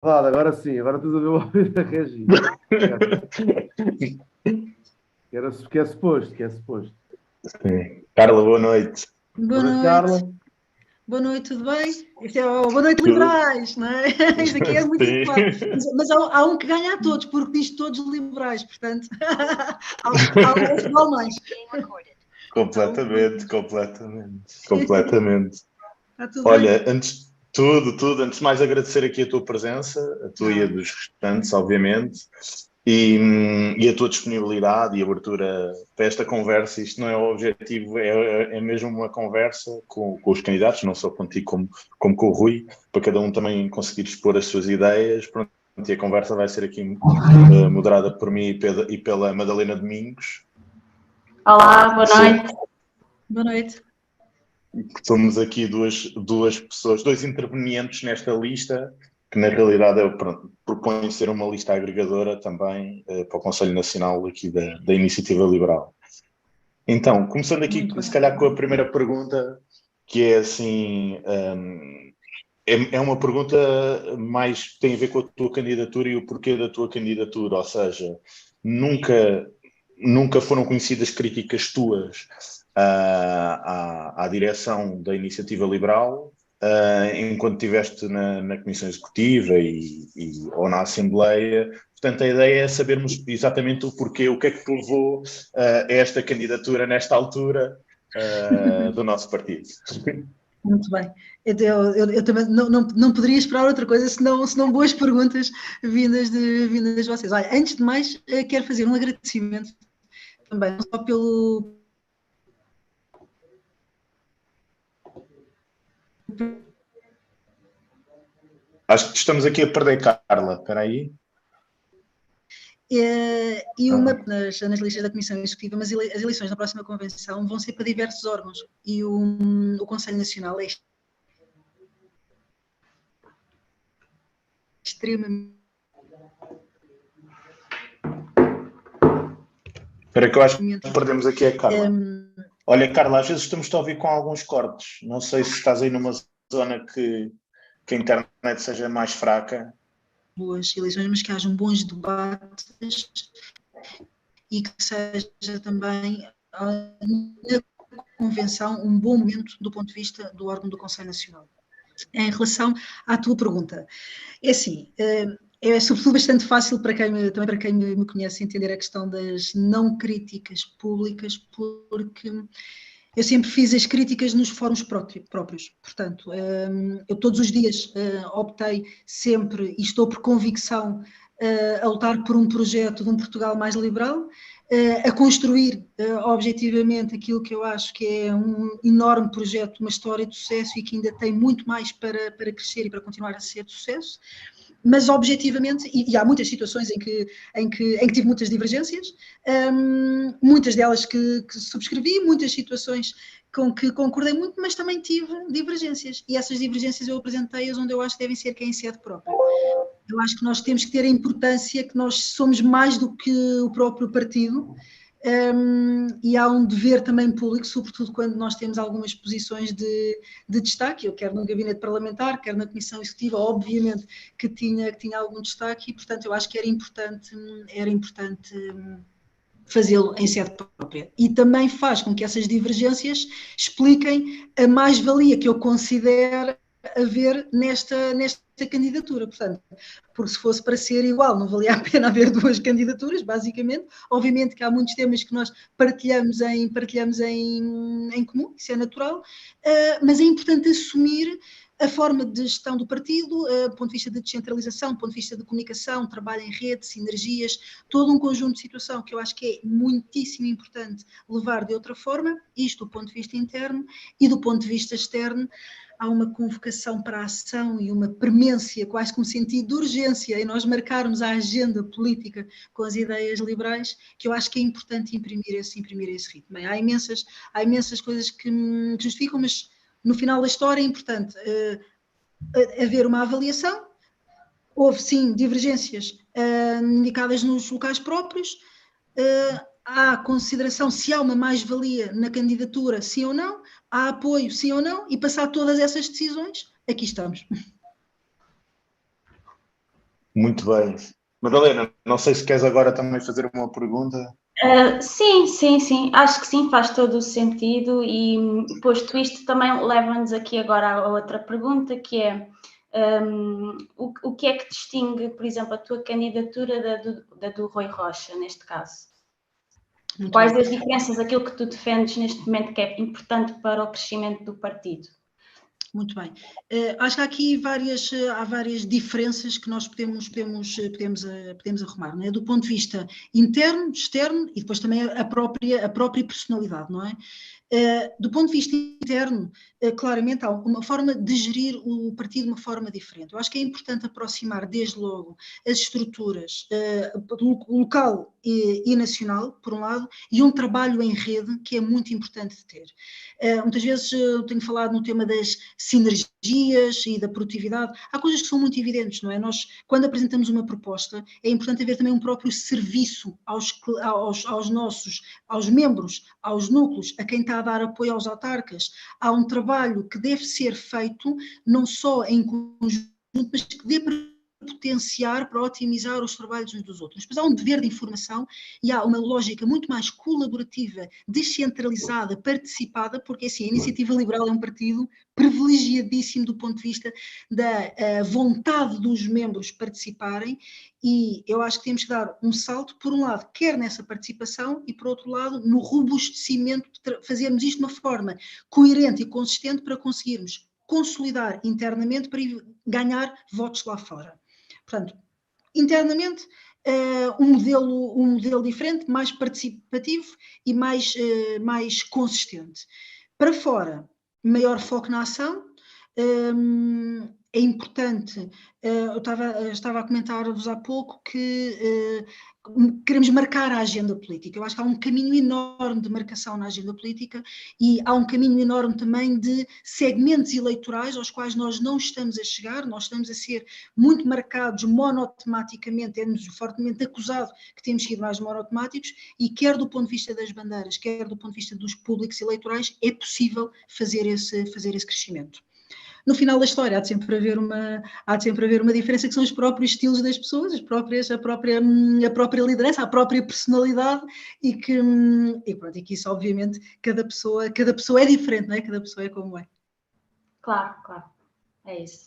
Vale, agora sim, agora estás a ver o ouvido da Regina. Que é suposto, que é suposto. Sim. Carla, boa noite. Boa noite, Carla. Boa noite, tudo bem? Este é o Boa Noite Tudo. Liberais, não é? Isto aqui é muito Sim. igual. Mas há um que ganha a todos, porque diz todos liberais, portanto, há um que vale mais. Completamente. Está tudo Olha, bem? antes de mais agradecer aqui a tua presença, a tua e a dos restantes, obviamente, e a tua disponibilidade e abertura para esta conversa. Isto não é o objetivo, é mesmo uma conversa com os candidatos, não só contigo como com o Rui, para cada um também conseguir expor as suas ideias. Pronto, e a conversa vai ser aqui moderada por mim e pela Madalena Domingos. Olá, boa noite. Boa noite. Somos aqui duas pessoas, dois intervenientes nesta lista, que na realidade propõe ser uma lista agregadora também para o Conselho Nacional aqui da Iniciativa Liberal. Então, começando aqui, se calhar com a primeira pergunta, que é assim, é uma pergunta mais tem a ver com a tua candidatura e o porquê da tua candidatura, ou seja, nunca foram conhecidas críticas tuas à direção da Iniciativa Liberal, enquanto estiveste na Comissão Executiva ou na Assembleia. Portanto, a ideia é sabermos exatamente o porquê, o que é que te levou a esta candidatura nesta altura do nosso partido. Muito bem. Eu também não poderia esperar outra coisa senão boas perguntas vindas de vocês. Olha, antes de mais, quero fazer um agradecimento também, não só pelo. Acho que estamos aqui a perder Carla. Espera aí. E nas listas da Comissão Executiva, mas as eleições na próxima convenção vão ser para diversos órgãos e o Conselho Nacional é extremamente. Espera que eu acho que perdemos aqui a Carla. Olha, Carla, às vezes estamos a ouvir com alguns cortes. Não sei se estás aí numa zona que a internet seja mais fraca. Boas eleições, mas que hajam bons debates e que seja também na convenção um bom momento do ponto de vista do órgão do Conselho Nacional. Em relação à tua pergunta, é assim, é sobretudo bastante fácil também para quem me conhece entender a questão das não críticas públicas, porque eu sempre fiz as críticas nos fóruns próprios. Portanto, eu todos os dias optei sempre, e estou por convicção, a lutar por um projeto de um Portugal mais liberal, a construir objetivamente aquilo que eu acho que é um enorme projeto, uma história de sucesso e que ainda tem muito mais para crescer e para continuar a ser de sucesso. Mas objetivamente, e há muitas situações em que tive muitas divergências, muitas delas que subscrevi, muitas situações com que concordei muito, mas também tive divergências, e essas divergências eu apresentei-as onde eu acho que devem ser em sede própria. Eu acho que nós temos que ter a importância que nós somos mais do que o próprio partido, e há um dever também público, sobretudo quando nós temos algumas posições de destaque, eu quer no gabinete parlamentar, quer na comissão executiva, obviamente que tinha algum destaque, e portanto eu acho que era importante fazê-lo em sede própria. E também faz com que essas divergências expliquem a mais-valia que eu considero haver nesta candidatura. Portanto, porque se fosse para ser igual, não valia a pena haver duas candidaturas, basicamente. Obviamente que há muitos temas que nós partilhamos em comum, isso é natural, mas é importante assumir a forma de gestão do partido, do ponto de vista de descentralização, do ponto de vista de comunicação, trabalho em rede, sinergias, todo um conjunto de situação que eu acho que é muitíssimo importante levar de outra forma, isto do ponto de vista interno, e do ponto de vista externo, há uma convocação para a ação e uma premência, quase que um sentido de urgência, em nós marcarmos a agenda política com as ideias liberais, que eu acho que é importante imprimir esse ritmo. Bem, há imensas coisas que justificam, mas no final da história é importante haver uma avaliação. Houve, sim, divergências indicadas nos locais próprios. Há consideração se há uma mais-valia na candidatura, sim ou não. Há apoio, sim ou não. E passar todas essas decisões, aqui estamos. Muito bem. Madalena, não sei se queres agora também fazer uma pergunta. Sim. Acho que sim, faz todo o sentido. E posto isto, também leva-nos aqui agora a outra pergunta, que é o que é que distingue, por exemplo, a tua candidatura da do Rui Rocha, neste caso? Quais as diferenças, aquilo que tu defendes neste momento que é importante para o crescimento do partido? Muito bem. Acho que há aqui há várias diferenças que nós podemos arrumar, não é? Do ponto de vista interno, externo e depois também a própria personalidade, não é? Do ponto de vista interno, claramente há uma forma de gerir o partido de uma forma diferente. Eu acho que é importante aproximar desde logo as estruturas local e nacional, por um lado, e um trabalho em rede que é muito importante de ter. Muitas vezes eu tenho falado no tema das sinergias e da produtividade. Há coisas que são muito evidentes, não é? Nós, quando apresentamos uma proposta, é importante haver também um próprio serviço aos membros, aos núcleos, a quem está a dar apoio aos autarcas. Há um trabalho que deve ser feito não só em conjunto, mas que dê para potenciar, para otimizar os trabalhos uns dos outros. Depois há um dever de informação e há uma lógica muito mais colaborativa, descentralizada, participada, porque assim, a Iniciativa Liberal é um partido privilegiadíssimo do ponto de vista da vontade dos membros participarem, e eu acho que temos que dar um salto, por um lado, quer nessa participação e, por outro lado, no robustecimento, fazermos isto de uma forma coerente e consistente para conseguirmos consolidar internamente para ganhar votos lá fora. Portanto, internamente, um modelo diferente, mais participativo e mais consistente. Para fora, maior foco na ação. É importante, eu estava a comentar-vos há pouco que queremos marcar a agenda política. Eu acho que há um caminho enorme de marcação na agenda política e há um caminho enorme também de segmentos eleitorais aos quais nós não estamos a chegar, nós estamos a ser muito marcados monotematicamente, é-nos fortemente acusado que temos sido mais monotemáticos e quer do ponto de vista das bandeiras, quer do ponto de vista dos públicos eleitorais, é possível fazer esse crescimento. No final da história há de sempre haver uma diferença, que são os próprios estilos das pessoas, a própria liderança, a própria personalidade e que isso obviamente cada pessoa é diferente, não é? Cada pessoa é como é. Claro, é isso.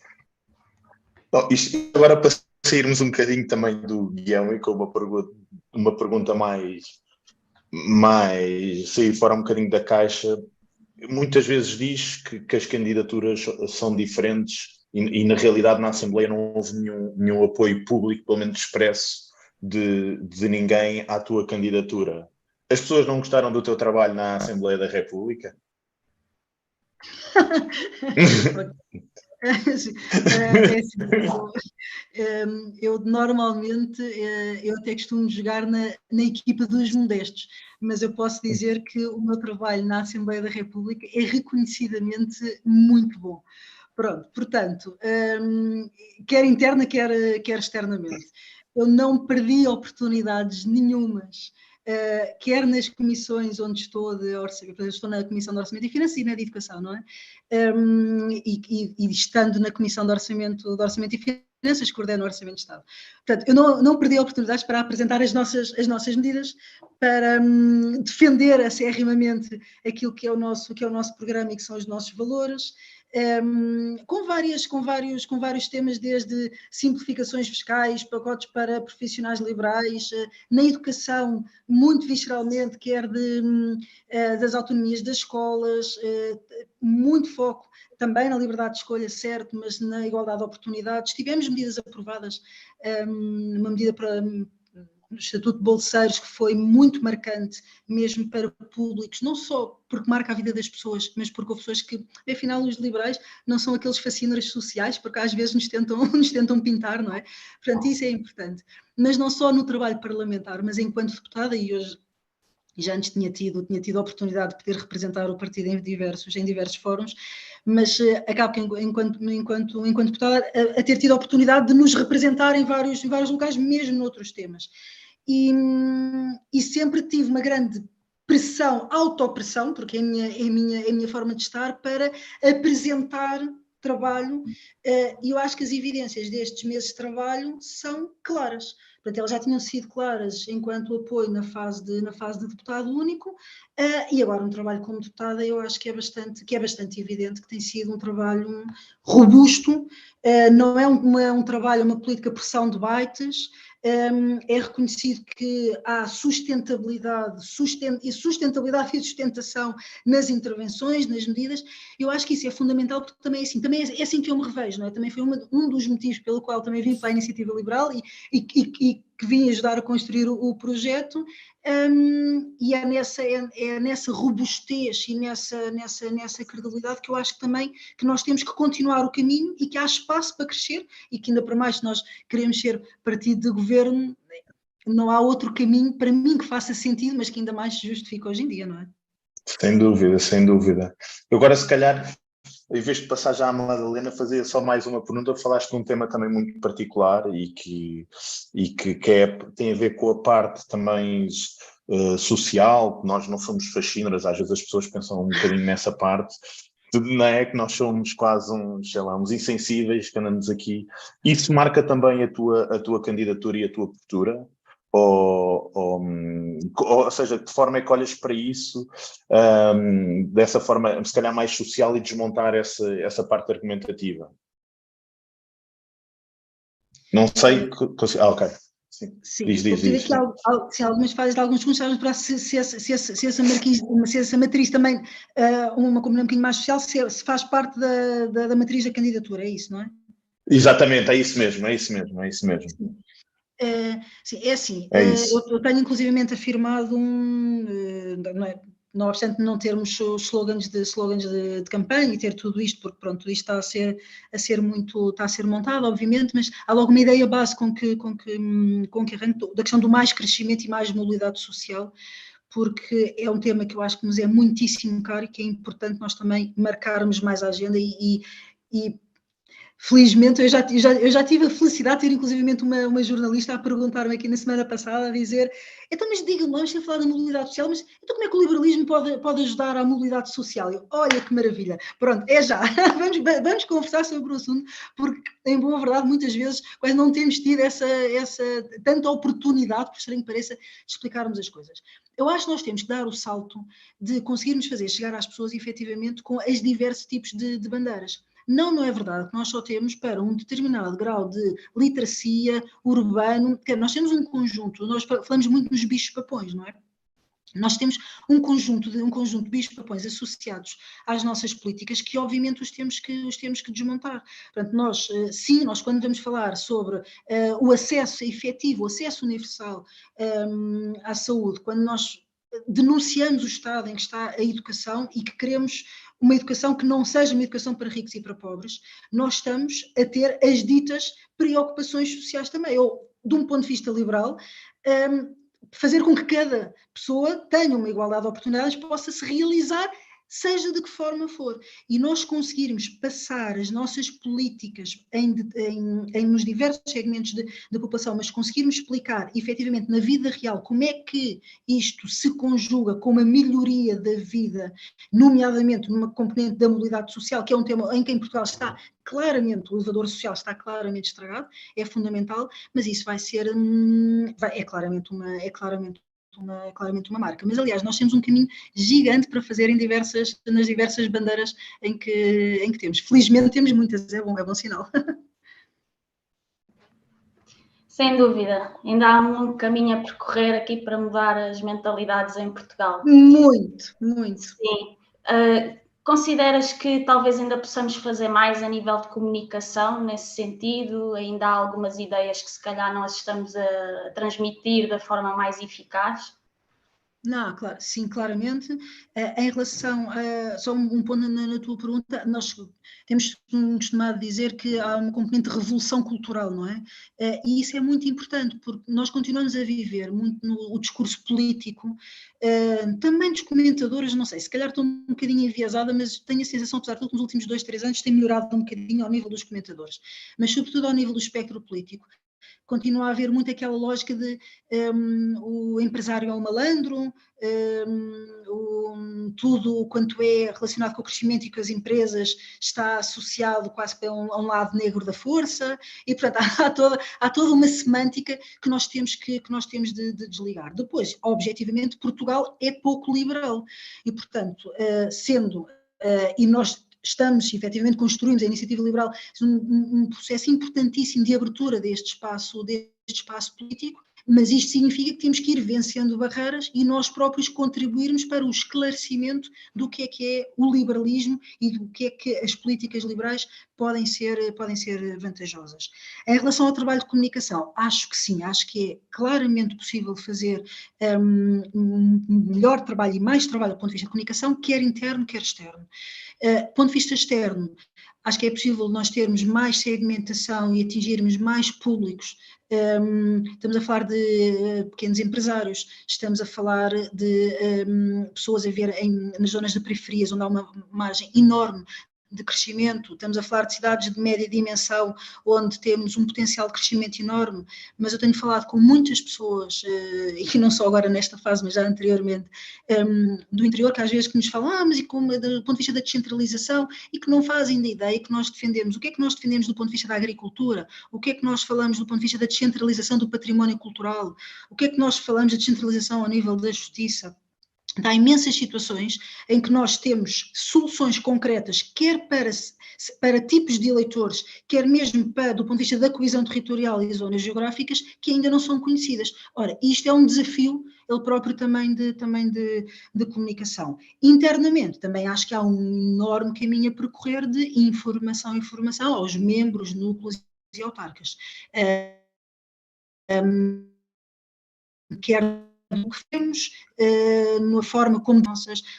Bom, isto agora para sairmos um bocadinho também do guião e com uma pergunta mais sair fora um bocadinho da caixa. Muitas vezes diz que as candidaturas são diferentes e na realidade na Assembleia não houve nenhum apoio público, pelo menos expresso, de ninguém à tua candidatura. As pessoas não gostaram do teu trabalho na Assembleia da República? Eu normalmente eu até costumo jogar na equipa dos modestos, mas eu posso dizer que o meu trabalho na Assembleia da República é reconhecidamente muito bom. Pronto, portanto, quer interna, quer externamente. Eu não perdi oportunidades nenhumas, quer nas comissões onde estou estou na Comissão de Orçamento e Finanças e na de Educação, não é? E estando na Comissão de Orçamento e Finanças, coordeno o Orçamento de Estado. Portanto, eu não perdi oportunidades para apresentar as nossas medidas, para defender acerrimamente aquilo que é o nosso programa e que são os nossos valores, com vários temas, desde simplificações fiscais, pacotes para profissionais liberais, na educação, muito visceralmente, quer das autonomias das escolas, muito foco também na liberdade de escolha, certo, mas na igualdade de oportunidades. Tivemos medidas aprovadas, uma medida no Estatuto de Bolseiros, que foi muito marcante, mesmo para públicos, não só porque marca a vida das pessoas, mas porque houve pessoas que, afinal, os liberais não são aqueles fascínoras sociais, porque às vezes nos tentam pintar, não é? Portanto, isso é importante. Mas não só no trabalho parlamentar, mas enquanto deputada, e hoje já antes tinha tido a oportunidade de poder representar o partido em diversos fóruns, mas acabo que enquanto deputada a ter tido a oportunidade de nos representar em vários locais, mesmo noutros temas. E sempre tive uma grande pressão, autopressão, porque é a minha forma de estar, para apresentar trabalho, e eu acho que as evidências destes meses de trabalho são claras. Portanto, elas já tinham sido claras enquanto apoio na fase de deputado único, e agora um trabalho como deputada eu acho que é bastante evidente que tem sido um trabalho robusto, não é um trabalho, uma política de pressão de bytes, é reconhecido que há sustentabilidade e sustentação nas intervenções, nas medidas. Eu acho que isso é fundamental, porque também é assim que eu me revejo, não é? Também foi um dos motivos pelo qual também vim para a Iniciativa Liberal e que vim ajudar a construir o projeto, e é nessa robustez e nessa credibilidade que eu acho que também que nós temos que continuar o caminho e que há espaço para crescer, e que ainda para mais, se nós queremos ser partido de governo, não há outro caminho para mim que faça sentido, mas que ainda mais se justifica hoje em dia, não é? Sem dúvida, sem dúvida. Agora, se calhar, em vez de passar já à Madalena, fazer só mais uma pergunta. Falaste de um tema também muito particular e que tem a ver com a parte também social, que nós não somos fascínoras, às vezes as pessoas pensam um bocadinho nessa parte, não é? Que nós somos quase uns insensíveis que andamos aqui. Isso marca também a tua candidatura e a tua postura? Ou seja, de que forma é que olhas para isso, dessa forma, se calhar mais social, e desmontar essa parte argumentativa? Não sei. Ok. Sim. Diz. Aqui algumas fases de alguns comentários para se essa matriz também, uma componente um bocadinho mais social, se faz parte da matriz da candidatura, é isso, não é? Exatamente, é isso mesmo. Sim, é assim, isso. eu tenho inclusivamente afirmado não obstante não termos slogans de campanha e ter tudo isto, porque pronto, tudo isto está a ser montado, obviamente, mas há logo uma ideia base com que arranco, da questão do mais crescimento e mais mobilidade social, porque é um tema que eu acho que nos é muitíssimo caro e que é importante nós também marcarmos mais a agenda e felizmente, eu já tive a felicidade de ter inclusivamente uma jornalista a perguntar-me aqui na semana passada, a dizer, então mas diga-me, vamos falar da mobilidade social, mas então como é que o liberalismo pode ajudar à mobilidade social? Eu, olha que maravilha, pronto, é já, vamos conversar sobre o assunto, porque em boa verdade muitas vezes quase não temos tido essa tanta oportunidade, por estranho que pareça, de explicarmos as coisas. Eu acho que nós temos que dar o salto de conseguirmos fazer chegar às pessoas efetivamente com os diversos tipos de bandeiras. Não é verdade que nós só temos para um determinado grau de literacia urbano, porque nós temos um conjunto, nós falamos muito nos bichos-papões, não é? Nós temos um conjunto de bichos-papões associados às nossas políticas que obviamente os temos que desmontar. Portanto, nós quando vamos falar sobre o acesso efetivo, o acesso universal à saúde, quando nós denunciamos o estado em que está a educação e que queremos uma educação que não seja uma educação para ricos e para pobres, nós estamos a ter as ditas preocupações sociais também, ou de um ponto de vista liberal, fazer com que cada pessoa tenha uma igualdade de oportunidades, possa se realizar, seja de que forma for, e nós conseguirmos passar as nossas políticas nos diversos segmentos da população, mas conseguirmos explicar efetivamente na vida real como é que isto se conjuga com uma melhoria da vida, nomeadamente numa componente da mobilidade social, que é um tema em que em Portugal está claramente, o elevador social está claramente estragado, é fundamental, mas isso vai ser, é claramente uma marca. Mas, aliás, nós temos um caminho gigante para fazer nas diversas bandeiras em que temos. Felizmente temos muitas, é bom sinal. Sem dúvida. Ainda há um caminho a percorrer aqui para mudar as mentalidades em Portugal. Muito. Sim. Consideras que talvez ainda possamos fazer mais a nível de comunicação nesse sentido? Ainda há algumas ideias que se calhar nós estamos a transmitir da forma mais eficaz? Não, claro, sim, claramente. Em relação a só um ponto na tua pergunta, nós temos costumado dizer que há uma componente de revolução cultural, não é? E isso é muito importante, porque nós continuamos a viver muito no discurso político, também dos comentadores, não sei, se calhar estou um bocadinho enviesada, mas tenho a sensação, apesar de tudo, que nos últimos 2, 3 anos tem melhorado um bocadinho ao nível dos comentadores, mas sobretudo ao nível do espectro político. continua a haver muito aquela lógica de o empresário é um malandro, tudo quanto é relacionado com o crescimento e com as empresas está associado quase a um lado negro da força, e portanto há toda uma semântica que nós temos de desligar. Depois, objetivamente, Portugal é pouco liberal, e portanto, e nós estamos, efetivamente, construímos a iniciativa liberal, um processo importantíssimo de abertura deste espaço político, mas isto significa que temos que ir vencendo barreiras e nós próprios contribuirmos para o esclarecimento do que é o liberalismo e do que é que as políticas liberais podem ser vantajosas. Em relação ao trabalho de comunicação, acho que sim, acho que é claramente possível fazer um melhor trabalho e mais trabalho do ponto de vista de comunicação, quer interno, quer externo. Do ponto de vista externo, acho que é possível nós termos mais segmentação e atingirmos mais públicos. Estamos a falar de pequenos empresários, estamos a falar de pessoas a ver nas zonas de periferias, onde há uma margem enorme de crescimento, estamos a falar de cidades de média dimensão, onde temos um potencial de crescimento enorme, mas eu tenho falado com muitas pessoas, e não só agora nesta fase, mas já anteriormente, do interior, que às vezes que nos falam, mas e como, do ponto de vista da descentralização, e que não fazem da ideia que nós defendemos. O que é que nós defendemos do ponto de vista da agricultura? O que é que nós falamos do ponto de vista da descentralização do património cultural? O que é que nós falamos da descentralização ao nível da justiça? Há imensas situações em que nós temos soluções concretas, quer para tipos de eleitores, quer mesmo do ponto de vista da coesão territorial e zonas geográficas, que ainda não são conhecidas. Ora, isto é um desafio, ele próprio também de comunicação. Internamente, também acho que há um enorme caminho a percorrer de informação aos membros, núcleos e autarcas. Quer do que temos, na forma como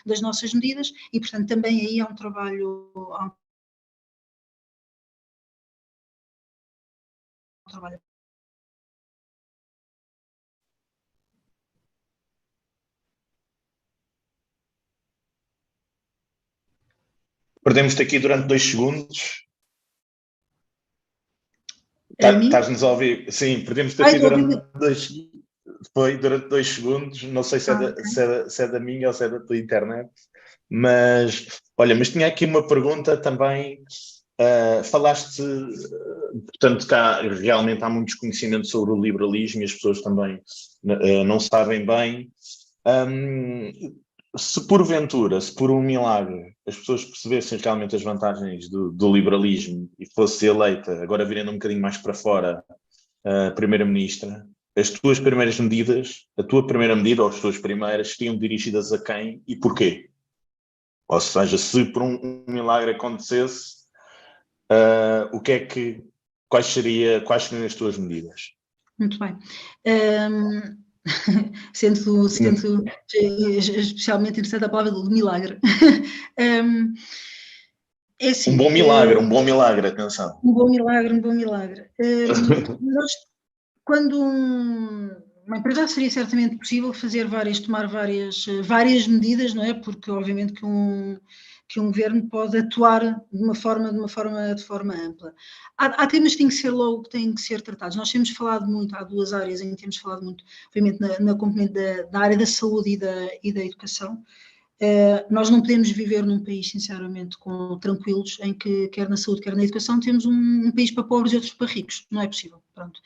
das nossas medidas, e portanto também aí há um trabalho Perdemos-te aqui durante 2 segundos. Estás-nos a ouvir? Sim, perdemos-te aqui durante 2 segundos. Não sei se é da minha ou se é da tua internet. Mas tinha aqui uma pergunta também. Falaste, portanto, cá realmente há muito desconhecimento sobre o liberalismo e as pessoas também não sabem bem. Se porventura, se por um milagre, as pessoas percebessem realmente as vantagens do liberalismo e fosse eleita, agora virando um bocadinho mais para fora, a Primeira-Ministra, as tuas primeiras medidas, a tua primeira medida ou as tuas primeiras, seriam dirigidas a quem e porquê? Ou seja, se por um milagre acontecesse, quais seriam as tuas medidas? Muito bem. Sendo especialmente interessante a palavra do milagre. É assim, um bom milagre, atenção. Um bom milagre. Quando uma empresa seria certamente possível tomar várias medidas, não é? Porque obviamente que um governo pode atuar de uma forma ampla. Há temas que têm que ser tratados. Nós temos falado muito, há 2 áreas em que temos falado muito, obviamente na componente da área da saúde e da educação. Nós não podemos viver num país, sinceramente, tranquilos, em que quer na saúde, quer na educação, temos um país para pobres e outros para ricos. Não é possível. Pronto.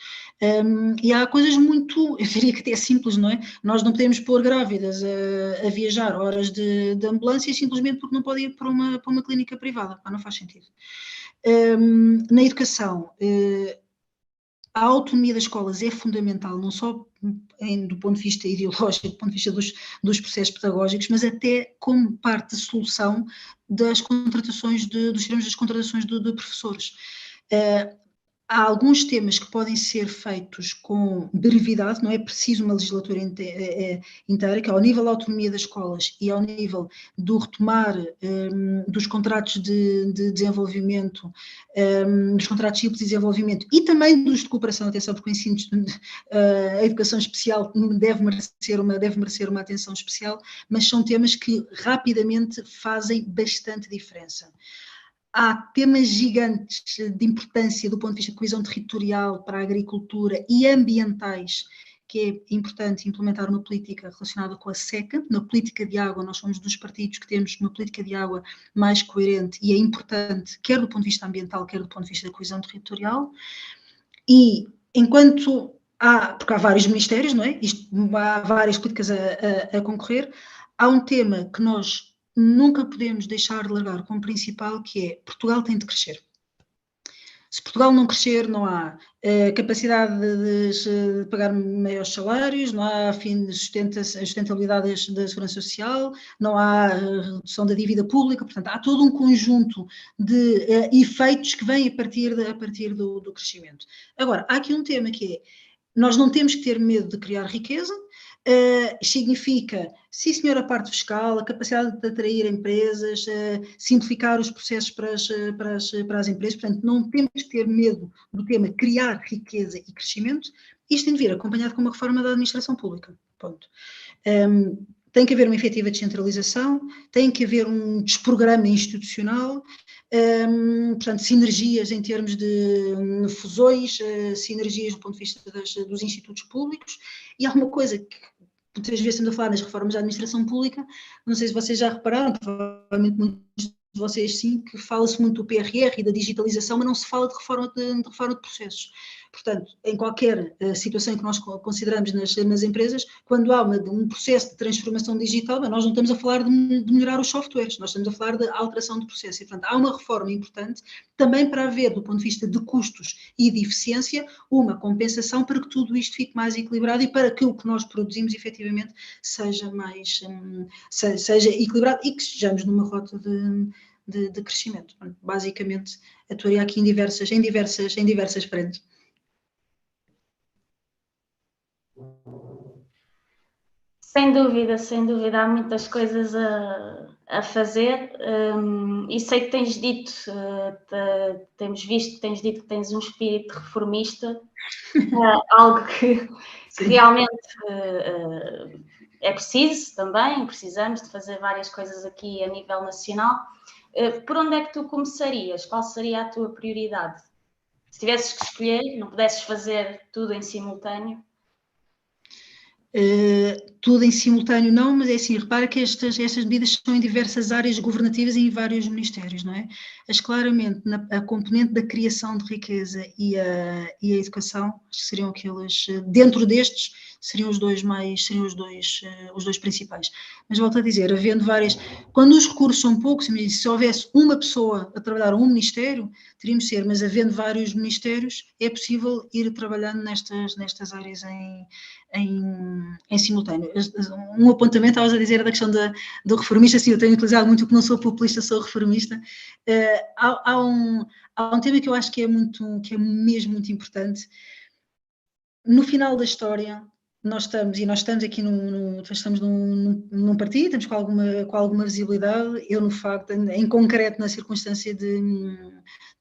E há coisas muito, eu diria que até simples, não é? Nós não podemos pôr grávidas a viajar horas de ambulância simplesmente porque não podem ir para uma clínica privada. Não faz sentido. Na educação, a autonomia das escolas é fundamental, não só do ponto de vista ideológico, do ponto de vista dos processos pedagógicos, mas até como parte da solução das contratações dos termos das contratações de professores. Há alguns temas que podem ser feitos com brevidade, não é preciso uma legislatura inteira, que é ao nível da autonomia das escolas e ao nível do retomar dos contratos de desenvolvimento, dos contratos simples de desenvolvimento e também dos de cooperação, atenção, porque o ensino, a educação especial deve merecer uma atenção especial, mas são temas que rapidamente fazem bastante diferença. há temas gigantes de importância do ponto de vista de coesão territorial para a agricultura e ambientais, que é importante implementar uma política relacionada com a seca. Na política de água, nós somos dos partidos que temos uma política de água mais coerente e é importante, quer do ponto de vista ambiental, quer do ponto de vista da coesão territorial. E enquanto porque há vários ministérios, não é? Há várias políticas a concorrer, há um tema que nós nunca podemos deixar de largar como principal, que é Portugal tem de crescer. Se Portugal não crescer, não há capacidade de pagar maiores salários, não há sustentabilidade da segurança social, não há redução da dívida pública, portanto, há todo um conjunto de efeitos que vêm a partir do crescimento. Agora, há aqui um tema que é, nós não temos que ter medo de criar riqueza. Significa, sim senhor, a parte fiscal, a capacidade de atrair empresas, simplificar os processos para as empresas, portanto não temos que ter medo do tema criar riqueza e crescimento. Isto tem de vir acompanhado com uma reforma da administração pública, ponto. Tem que haver uma efetiva descentralização, tem que haver um desprograma institucional, portanto, sinergias em termos de fusões, sinergias do ponto de vista dos institutos públicos, e há uma coisa que muitas vezes estamos a falar nas reformas da administração pública, não sei se vocês já repararam, provavelmente muitos de vocês sim, que fala-se muito do PRR e da digitalização, mas não se fala de reforma de processos. Portanto, em qualquer situação que nós consideramos nas empresas, quando há um processo de transformação digital, nós não estamos a falar de melhorar os softwares, nós estamos a falar de alteração de processo. E, portanto, há uma reforma importante também para haver, do ponto de vista de custos e de eficiência, uma compensação para que tudo isto fique mais equilibrado e para que o que nós produzimos, efetivamente, seja equilibrado e que estejamos numa rota de crescimento. Basicamente, atuaria aqui em diversas frentes. Sem dúvida, há muitas coisas a fazer, e sei que tens dito, temos visto que tens dito que tens um espírito reformista, algo que realmente é preciso também, precisamos de fazer várias coisas aqui a nível nacional. Por onde é que tu começarias? Qual seria a tua prioridade? Se tivesses que escolher, não pudesses fazer tudo em simultâneo? Tudo em simultâneo não, mas é assim, repara que estas medidas são em diversas áreas governativas e em vários ministérios, não é? Mas claramente a componente da criação de riqueza e a educação, acho que seriam aqueles, dentro destes, seriam os dois principais. Mas volto a dizer, havendo várias, quando os recursos são poucos, se houvesse uma pessoa a trabalhar um ministério, teríamos de ser, mas havendo vários ministérios, é possível ir trabalhando nestas áreas em simultâneo. Um apontamento, estavas a dizer da questão do reformista, sim, eu tenho utilizado muito, porque não sou populista, sou reformista. Há um tema que eu acho que é mesmo muito importante. No final da história, nós estamos aqui estamos num partido, estamos com alguma visibilidade. Eu, no facto, em concreto, na circunstância de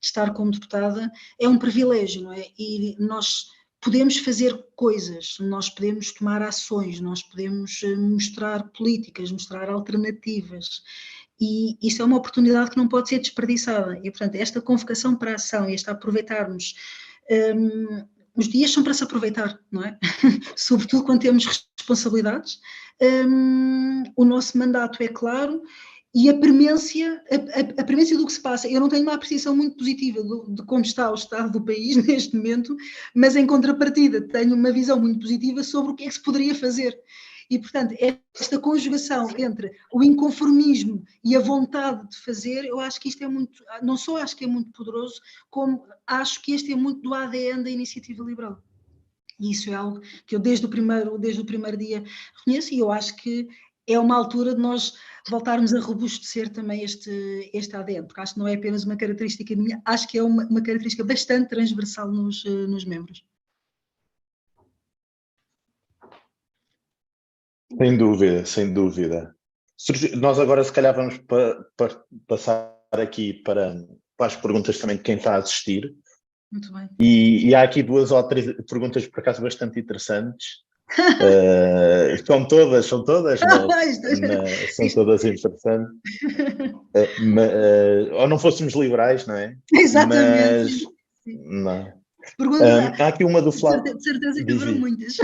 estar como deputada, é um privilégio, não é? E nós podemos fazer coisas, nós podemos tomar ações, nós podemos mostrar políticas, mostrar alternativas, e isso é uma oportunidade que não pode ser desperdiçada. E, portanto, esta convocação para a ação e este aproveitarmos, os dias são para se aproveitar, não é? Sobretudo quando temos responsabilidades. O nosso mandato é claro, e a premência do que se passa, eu não tenho uma apreciação muito positiva de como está o estado do país neste momento, mas em contrapartida tenho uma visão muito positiva sobre o que é que se poderia fazer. E, portanto, esta conjugação entre o inconformismo e a vontade de fazer, eu acho que isto é muito, não só acho que é muito poderoso, como acho que este é muito do ADN da iniciativa liberal. E isso é algo que eu desde o primeiro dia reconheço, e eu acho que é uma altura de nós voltarmos a robustecer também este ADN, porque acho que não é apenas uma característica minha, acho que é uma característica bastante transversal nos membros. Sem dúvida. Nós agora, se calhar, vamos passar aqui para as perguntas também de quem está a assistir. Muito bem. E há aqui 2 ou 3 perguntas, por acaso, bastante interessantes. São todas, são todas interessantes. Ou não fôssemos liberais, não é? Exatamente. Mas, não. Pergunta, Há aqui uma do Flávio. de certeza que foram muitas.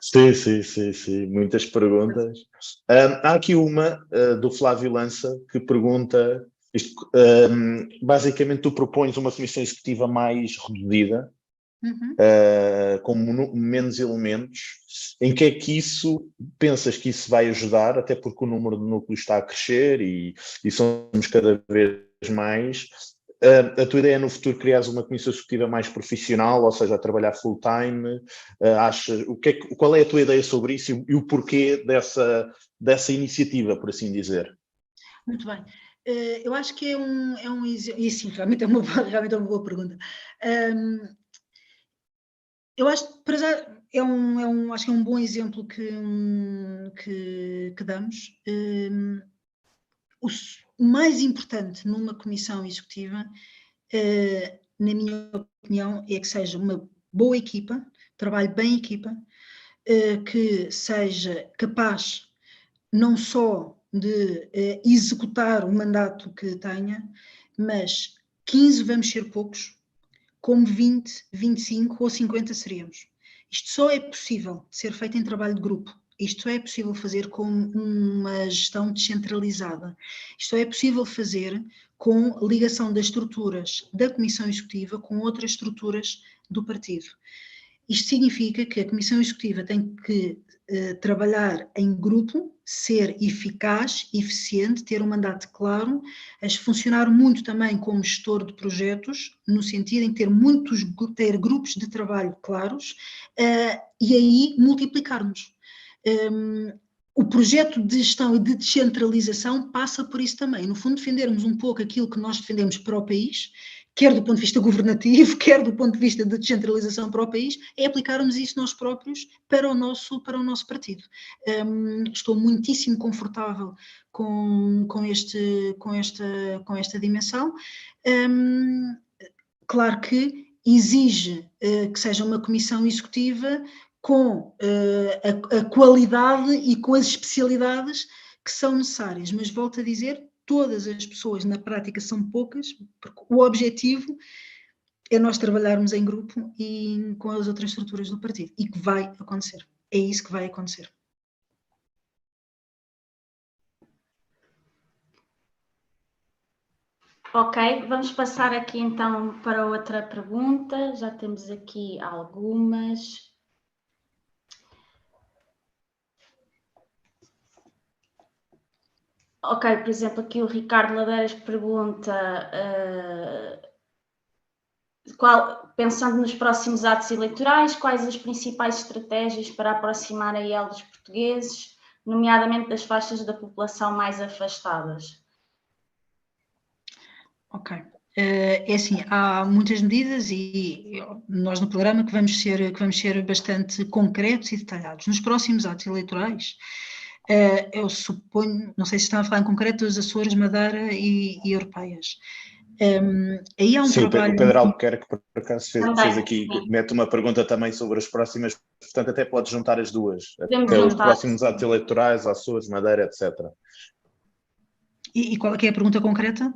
Sim, muitas perguntas. Há aqui uma do Flávio Lança que pergunta, basicamente tu propões uma comissão executiva mais reduzida, com menos elementos. Em que é que pensas que isso vai ajudar, até porque o número de núcleos está a crescer e somos cada vez mais. A tua ideia é no futuro criares uma comissão executiva mais profissional, ou seja, a trabalhar full-time? Qual é a tua ideia sobre isso e o porquê dessa iniciativa, por assim dizer? Muito bem. Eu acho que é um exemplo, e sim, realmente é uma boa pergunta. Eu acho que para já acho que é um bom exemplo que damos. O mais importante numa comissão executiva, na minha opinião, é que seja uma boa equipa, trabalhe bem em equipa, que seja capaz não só de executar o mandato que tenha, mas 15 vamos ser poucos, como 20, 25 ou 50 seríamos. Isto só é possível ser feito em trabalho de grupo. Isto só é possível fazer com uma gestão descentralizada. Isto só é possível fazer com ligação das estruturas da Comissão Executiva com outras estruturas do partido. Isto significa que a Comissão Executiva tem que trabalhar em grupo, ser eficaz, eficiente, ter um mandato claro, funcionar muito também como gestor de projetos, no sentido em ter ter grupos de trabalho claros e aí multiplicarmos. O projeto de gestão e de descentralização passa por isso também, no fundo defendermos um pouco aquilo que nós defendemos para o país, quer do ponto de vista governativo, quer do ponto de vista de descentralização para o país, é aplicarmos isso nós próprios para o nosso partido. Estou muitíssimo confortável com esta dimensão. Claro que exige que seja uma comissão executiva com a qualidade e com as especialidades que são necessárias, mas volto a dizer, todas as pessoas na prática são poucas, porque o objetivo é nós trabalharmos em grupo e com as outras estruturas do partido, e que vai acontecer, é isso que vai acontecer. Ok, vamos passar aqui então para outra pergunta, já temos aqui algumas. Ok, por exemplo, aqui o Ricardo Ladeiras pergunta, pensando nos próximos atos eleitorais, quais as principais estratégias para aproximar a IEL dos portugueses, nomeadamente das faixas da população mais afastadas? Ok. É assim, há muitas medidas e nós no programa que vamos ser bastante concretos e detalhados. Nos próximos atos eleitorais, eu suponho, não sei se estão a falar em concreto dos Açores, Madeira e Europeias. Aí há um trabalho... O Pedro Albuquerque, por acaso, fez aqui, mete uma pergunta também sobre as próximas, portanto até pode juntar as duas, até os próximos atos eleitorais, Açores, Madeira, etc. E qual é que é a pergunta concreta?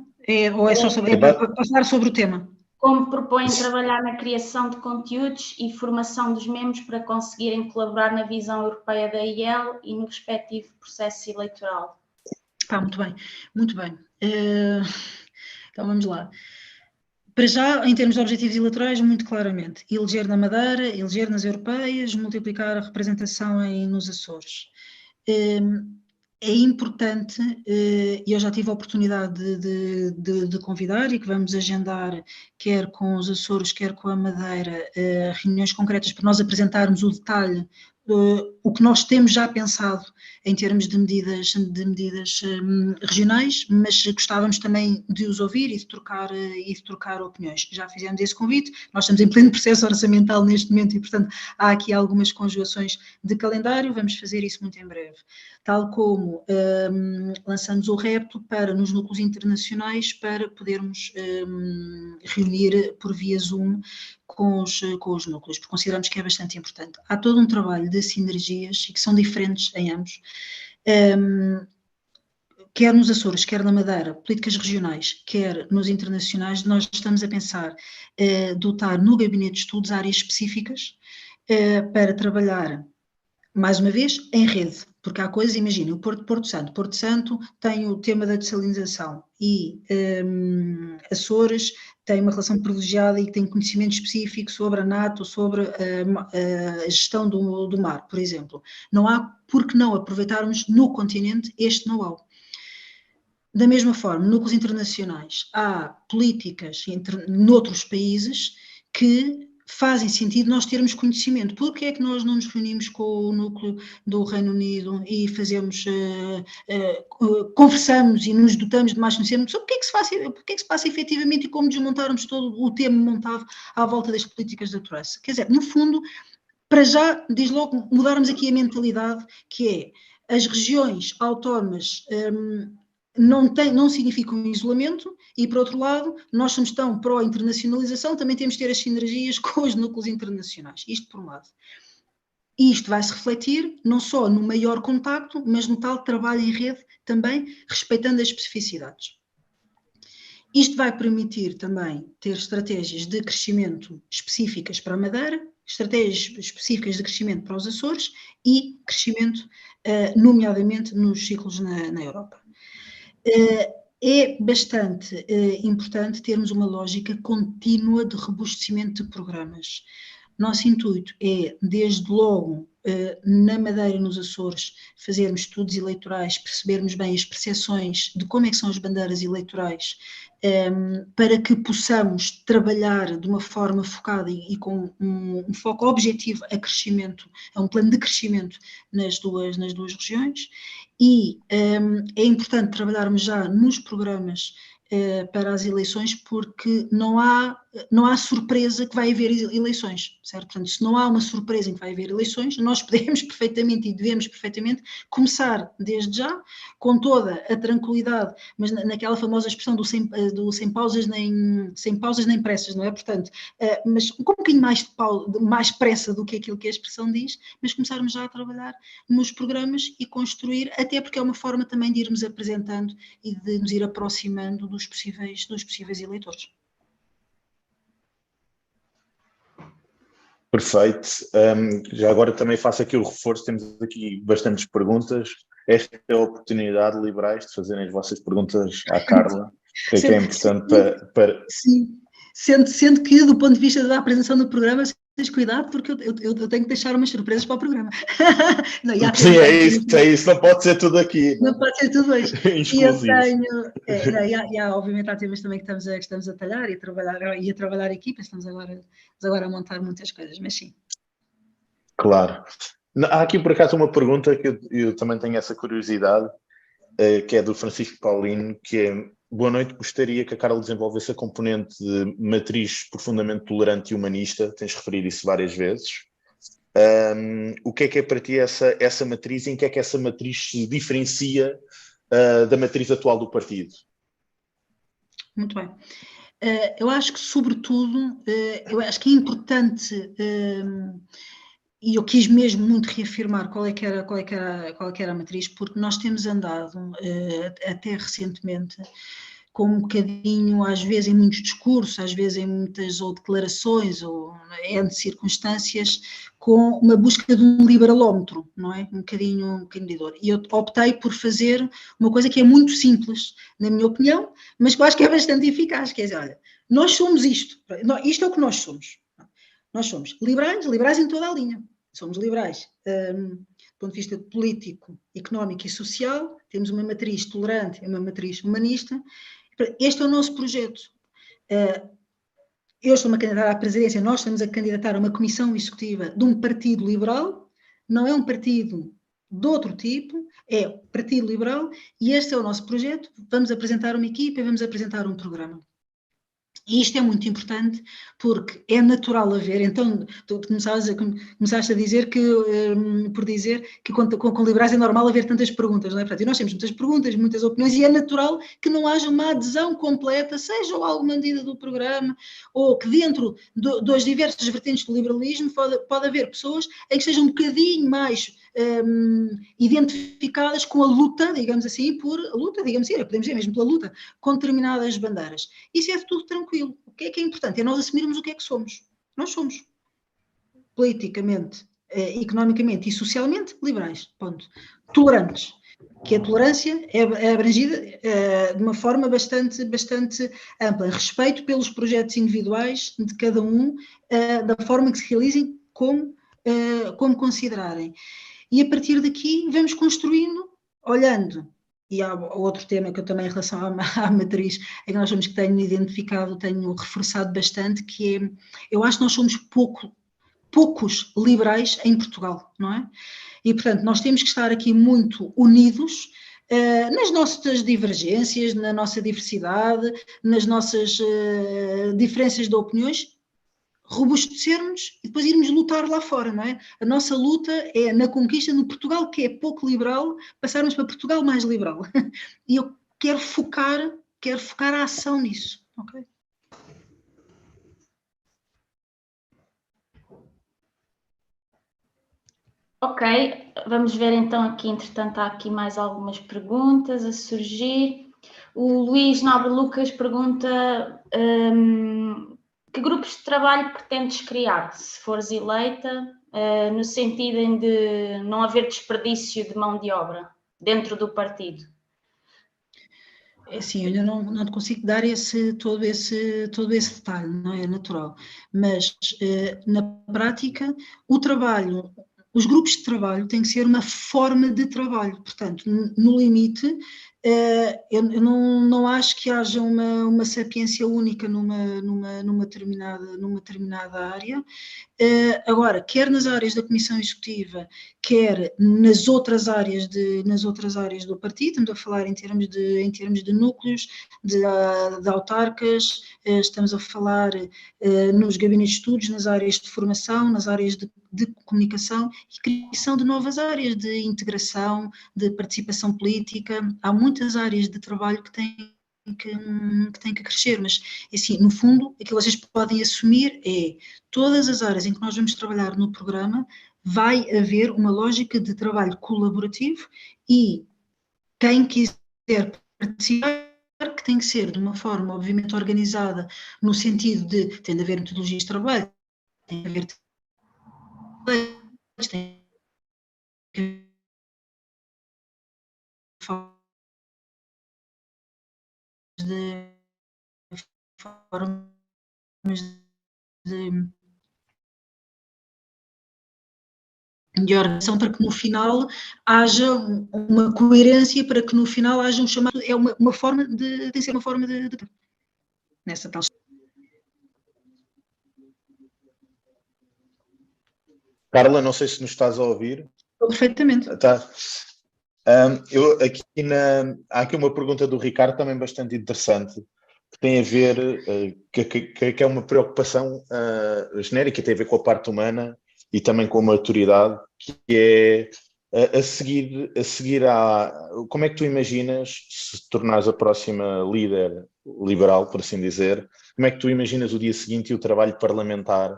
Ou é só para falar sobre o tema? Como propõem trabalhar na criação de conteúdos e formação dos membros para conseguirem colaborar na visão europeia da IEL e no respectivo processo eleitoral? Muito bem, muito bem. Então vamos lá. Para já, em termos de objetivos eleitorais, muito claramente, eleger na Madeira, eleger nas europeias, multiplicar a representação nos Açores. É importante, e eu já tive a oportunidade de convidar e que vamos agendar, quer com os Açores, quer com a Madeira, reuniões concretas para nós apresentarmos o detalhe, o que nós temos já pensado em termos de medidas regionais, mas gostávamos também de os ouvir e de trocar opiniões. Já fizemos esse convite, nós estamos em pleno processo orçamental neste momento e, portanto, há aqui algumas conjugações de calendário, vamos fazer isso muito em breve. tal como lançamos o repto nos núcleos internacionais para podermos reunir por via Zoom com os núcleos, porque consideramos que é bastante importante. Há todo um trabalho de sinergias e que são diferentes em ambos, quer nos Açores, quer na Madeira, políticas regionais, quer nos internacionais. Nós estamos a pensar dotar no gabinete de estudos áreas específicas para trabalhar, mais uma vez, em rede, porque há coisas, imagina, o Porto Santo tem o tema da dessalinização e Açores tem uma relação privilegiada e tem conhecimento específico sobre a NATO, sobre a gestão do mar, por exemplo. Não há por que não aproveitarmos no continente este know-how. Da mesma forma, núcleos internacionais, há políticas noutros países que fazem sentido nós termos conhecimento. Por que é que nós não nos reunimos com o núcleo do Reino Unido e fazemos, conversamos e nos dotamos de mais conhecimento sobre o que é que se passa efetivamente e como desmontarmos todo o tema montado à volta das políticas de natureza? Quer dizer, no fundo, para já, diz logo, mudarmos aqui a mentalidade, que é as regiões autónomas não significa um isolamento e, por outro lado, nós somos tão pró-internacionalização, também temos de ter as sinergias com os núcleos internacionais. Isto por um lado. E isto vai-se refletir não só no maior contacto, mas no tal trabalho em rede também, respeitando as especificidades. Isto vai permitir também ter estratégias de crescimento específicas para a Madeira, estratégias específicas de crescimento para os Açores e crescimento, nomeadamente, nos ciclos na Europa. É bastante importante termos uma lógica contínua de robustecimento de programas. Nosso intuito é, desde logo, na Madeira e nos Açores, fazermos estudos eleitorais, percebermos bem as percepções de como é que são as bandeiras eleitorais, para que possamos trabalhar de uma forma focada e com um foco objetivo a crescimento, a um plano de crescimento nas duas regiões. E é importante trabalharmos já nos programas para as eleições, porque não há surpresa que vai haver eleições, certo? Portanto, se não há uma surpresa em que vai haver eleições, nós podemos perfeitamente e devemos perfeitamente começar desde já, com toda a tranquilidade, mas naquela famosa expressão do sem pausas nem pressas, não é? Portanto, mas com um bocadinho mais pressa do que aquilo que a expressão diz, mas começarmos já a trabalhar nos programas e construir, até porque é uma forma também de irmos apresentando e de nos ir aproximando dos possíveis eleitores. Perfeito. Já agora também faço aqui o reforço, temos aqui bastantes perguntas. Esta é a oportunidade, liberais, de fazerem as vossas perguntas à Carla, que é importante para... Sim, sendo que, do ponto de vista da apresentação do programa, tens cuidado, porque eu tenho que deixar umas surpresas para o programa. Não, sim, é isso, não pode ser tudo aqui. Não pode ser tudo hoje. E eu tenho, obviamente há temas também que estamos a talhar e a trabalhar equipas, estamos agora a montar muitas coisas, mas sim. Claro. Há aqui por acaso uma pergunta que eu também tenho essa curiosidade, que é do Francisco Paulino, que é: boa noite, gostaria que a Carla desenvolvesse a componente de matriz profundamente tolerante e humanista, tens referido isso várias vezes. O que é para ti essa matriz e em que é que essa matriz se diferencia da matriz atual do partido? Muito bem. Eu acho que, sobretudo, eu acho que é importante, e eu quis mesmo muito reafirmar qual é que era a matriz, porque nós temos andado, até recentemente, com um bocadinho, às vezes em muitos discursos, às vezes em muitas ou declarações, ou de circunstâncias, com uma busca de um liberalómetro, não é? Um bocadinho de dor. E eu optei por fazer uma coisa que é muito simples, na minha opinião, mas que eu acho que é bastante eficaz, que é dizer, olha, nós somos isto é o que nós somos. Nós somos liberais em toda a linha. Somos liberais do ponto de vista político, económico e social, temos uma matriz tolerante e uma matriz humanista. Este é o nosso projeto. Eu estou-me a candidatar à presidência, nós estamos a candidatar a uma comissão executiva de um partido liberal, não é um partido de outro tipo, é o Partido Liberal, e este é o nosso projeto. Vamos apresentar uma equipa e vamos apresentar um programa. E isto é muito importante porque é natural haver, então tu começaste a dizer que, por dizer que com liberais é normal haver tantas perguntas, não é? Portanto, e nós temos muitas perguntas, muitas opiniões e é natural que não haja uma adesão completa, seja alguma medida do programa ou que dentro das diversas vertentes do liberalismo pode haver pessoas em que sejam um bocadinho mais identificadas com a luta, digamos assim, podemos dizer mesmo pela luta, com determinadas bandeiras. Isso é tudo tranquilo. O que é importante? É nós assumirmos o que é que somos. Nós somos politicamente, economicamente e socialmente liberais. Ponto. Tolerantes. Que a tolerância é abrangida de uma forma bastante ampla. Respeito pelos projetos individuais de cada um, da forma que se realizem, como considerarem. E a partir daqui vamos construindo, olhando. E há outro tema que eu também, em relação à matriz, é que nós somos que tenho identificado, tenho reforçado bastante, que é, eu acho que nós somos poucos liberais em Portugal, não é? E, portanto, nós temos que estar aqui muito unidos nas nossas divergências, na nossa diversidade, nas nossas diferenças de opiniões, robustecermos e depois irmos lutar lá fora, não é? A nossa luta é na conquista no Portugal, que é pouco liberal, passarmos para Portugal mais liberal. E eu quero focar a ação nisso, ok? Ok, vamos ver então aqui, entretanto, há aqui mais algumas perguntas a surgir. O Luís Nobre Lucas pergunta que grupos de trabalho pretendes criar, se fores eleita, no sentido de não haver desperdício de mão de obra dentro do partido? É assim, eu ainda não te consigo dar todo esse detalhe, não é natural, mas na prática o trabalho, os grupos de trabalho têm que ser uma forma de trabalho, portanto, no limite, eu não acho que haja uma sapiência única numa determinada área. Agora, quer nas áreas da Comissão Executiva, quer nas outras áreas do partido, estamos a falar em termos de núcleos, de autarcas, estamos a falar nos gabinetes de estudos, nas áreas de formação, nas áreas de comunicação e criação de novas áreas de integração, de participação política. Há muitas áreas de trabalho que têm que crescer, mas assim, no fundo, aquilo que vocês podem assumir é todas as áreas em que nós vamos trabalhar no programa, vai haver uma lógica de trabalho colaborativo e quem quiser participar, que tem que ser de uma forma, obviamente, organizada, no sentido de tem de haver metodologias de trabalho, tem de haver tem que de formas de organização para que no final haja uma coerência, para que no final haja um chamado, é uma forma tem que ser uma forma de nessa tal. Carla, não sei se nos estás a ouvir. Perfeitamente. Tá. Há aqui uma pergunta do Ricardo também bastante interessante, que tem a ver, que é uma preocupação genérica, tem a ver com a parte humana e também com a maturidade, que é a seguir como é que tu imaginas, se te tornares a próxima líder liberal, por assim dizer, como é que tu imaginas o dia seguinte e o trabalho parlamentar?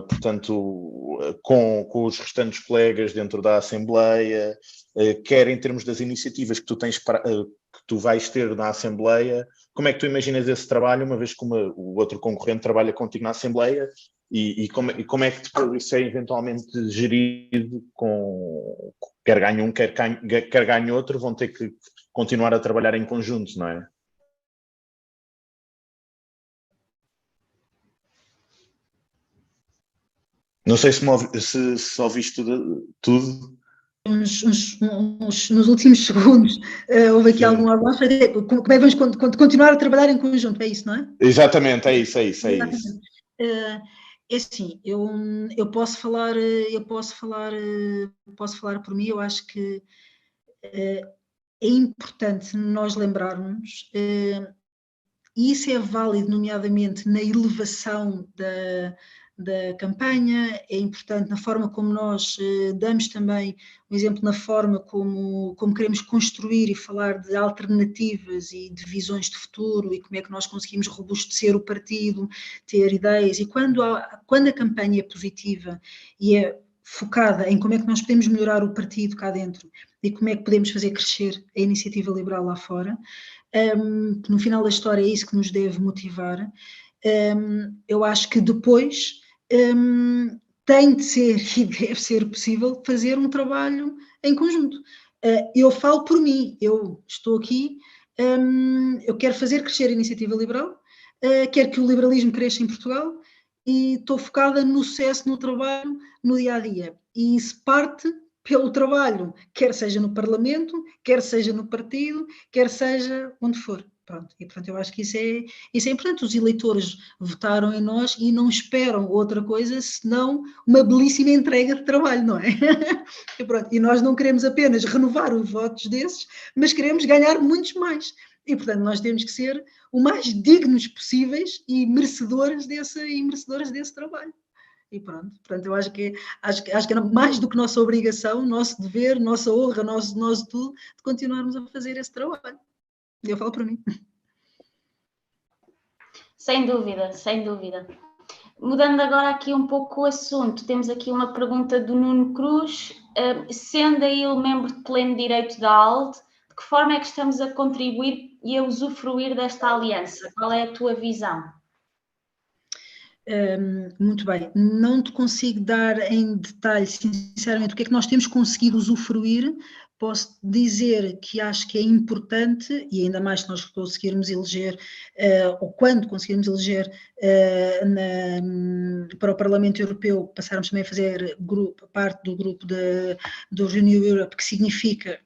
Portanto, com os restantes colegas dentro da Assembleia, quer em termos das iniciativas que tu vais ter na Assembleia, como é que tu imaginas esse trabalho, uma vez que o outro concorrente trabalha contigo na Assembleia, e como é que depois isso é eventualmente gerido quer ganhe um, quer ganhe outro, vão ter que continuar a trabalhar em conjunto, não é? Não sei se ouviste tudo. Nos últimos segundos houve aqui algum avanço. Como é que vamos continuar a trabalhar em conjunto? É isso, não é? Exatamente, é isso. É assim, eu posso falar por mim. Eu acho que é importante nós lembrarmos E isso é válido, nomeadamente, na elevação da campanha, é importante na forma como nós damos também um exemplo na forma como queremos construir e falar de alternativas e de visões de futuro e como é que nós conseguimos robustecer o partido, ter ideias. E quando a campanha é positiva e é focada em como é que nós podemos melhorar o partido cá dentro e como é que podemos fazer crescer a iniciativa liberal lá fora, que no final da história é isso que nos deve motivar, eu acho que depois tem de ser e deve ser possível fazer um trabalho em conjunto. Eu falo por mim, eu estou aqui, eu quero fazer crescer a iniciativa liberal, quero que o liberalismo cresça em Portugal e estou focada no sucesso, no trabalho, no dia-a-dia. E isso parte pelo trabalho, quer seja no Parlamento, quer seja no partido, quer seja onde for. Pronto, e portanto eu acho que isso é importante. Os eleitores votaram em nós e não esperam outra coisa senão uma belíssima entrega de trabalho, não é? E, pronto, e nós não queremos apenas renovar os votos desses, mas queremos ganhar muitos mais. E portanto nós temos que ser o mais dignos possíveis e merecedores desse trabalho. E pronto, portanto, eu acho que é mais do que nossa obrigação, nosso dever, nossa honra, nosso tudo, de continuarmos a fazer esse trabalho. E eu falo para mim. Sem dúvida, sem dúvida. Mudando agora aqui um pouco o assunto, temos aqui uma pergunta do Nuno Cruz. Sendo ele membro de pleno direito da ALDE, de que forma é que estamos a contribuir e a usufruir desta aliança? Qual é a tua visão? Muito bem, não te consigo dar em detalhe, sinceramente, o que é que nós temos conseguido usufruir. Posso dizer que acho que é importante, e ainda mais se nós conseguirmos eleger, ou quando conseguirmos eleger para o Parlamento Europeu, passarmos também a fazer parte do grupo do Renew Europe, que significa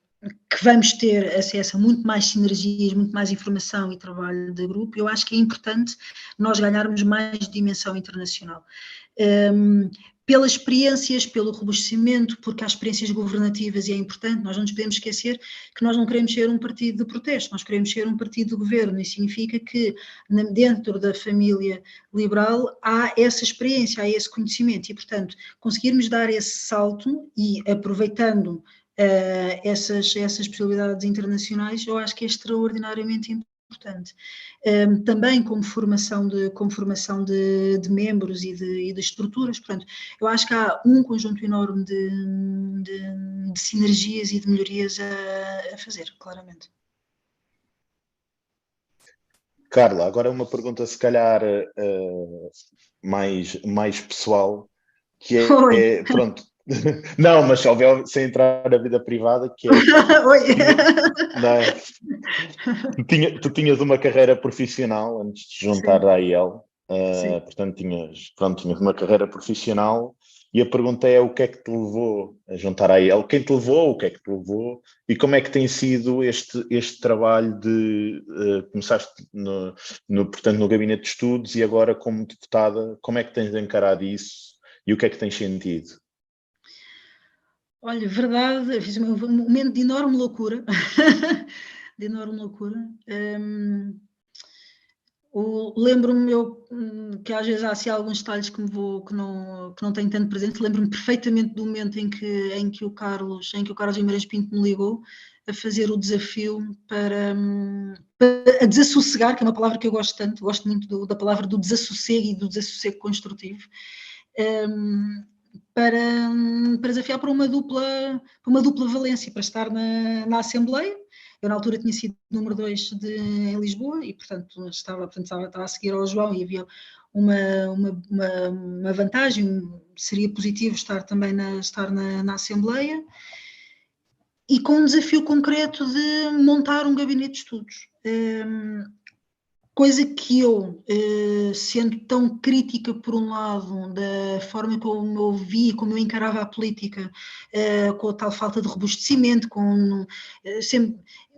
que vamos ter acesso a muito mais sinergias, muito mais informação e trabalho de grupo. Eu acho que é importante nós ganharmos mais dimensão internacional. Pelas experiências, pelo robustecimento, porque há experiências governativas e é importante, nós não nos podemos esquecer que nós não queremos ser um partido de protesto, nós queremos ser um partido de governo, e significa que dentro da família liberal há essa experiência, há esse conhecimento, e portanto conseguirmos dar esse salto e aproveitando essas possibilidades internacionais, eu acho que é extraordinariamente importante. Também como formação de membros e de estruturas, portanto, eu acho que há um conjunto enorme de sinergias e de melhorias a fazer, claramente. Carla, agora uma pergunta se calhar mais pessoal, que é pronto, não, mas obviamente sem entrar na vida privada, que é... Oi! Tu tinhas uma carreira profissional antes de juntar à AIL, portanto tinhas uma carreira profissional, e a pergunta é o que é que te levou a juntar à AIL, quem te levou, o que é que te levou, e como é que tem sido este trabalho de... começaste portanto, no Gabinete de Estudos e agora como deputada, como é que tens encarado isso e o que é que tens sentido? Olha, verdade, eu fiz um momento de enorme loucura, de enorme loucura. Lembro-me que às vezes há assim, alguns detalhes que não tenho tanto presente. Lembro-me perfeitamente do momento em que o Carlos Guimarães Pinto me ligou a fazer o desafio para a desassossegar, que é uma palavra que eu gosto tanto, gosto muito da palavra do desassossego e do desassossego construtivo. Para desafiar para uma dupla valência, para estar na Assembleia. Eu na altura tinha sido número 2 em Lisboa e portanto estava a seguir ao João e havia uma vantagem, seria positivo estar também na Assembleia, e com um desafio concreto de montar um gabinete de estudos. Coisa que eu, sendo tão crítica por um lado da forma como eu vi, como eu encarava a política, com a tal falta de robustecimento,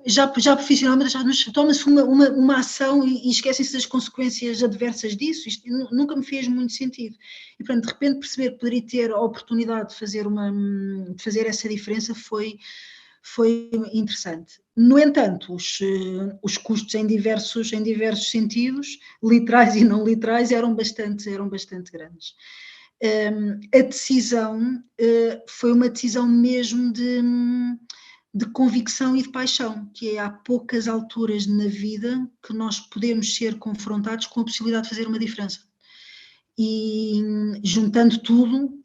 já profissionalmente toma-se uma ação e esquecem-se das consequências adversas disso. Isto nunca me fez muito sentido. E portanto, de repente perceber que poderia ter a oportunidade de fazer essa diferença foi foi interessante. No entanto, os custos em diversos sentidos, literais e não literais, eram bastante grandes. A decisão foi uma decisão mesmo de convicção e de paixão, que é há poucas alturas na vida que nós podemos ser confrontados com a possibilidade de fazer uma diferença. E juntando tudo,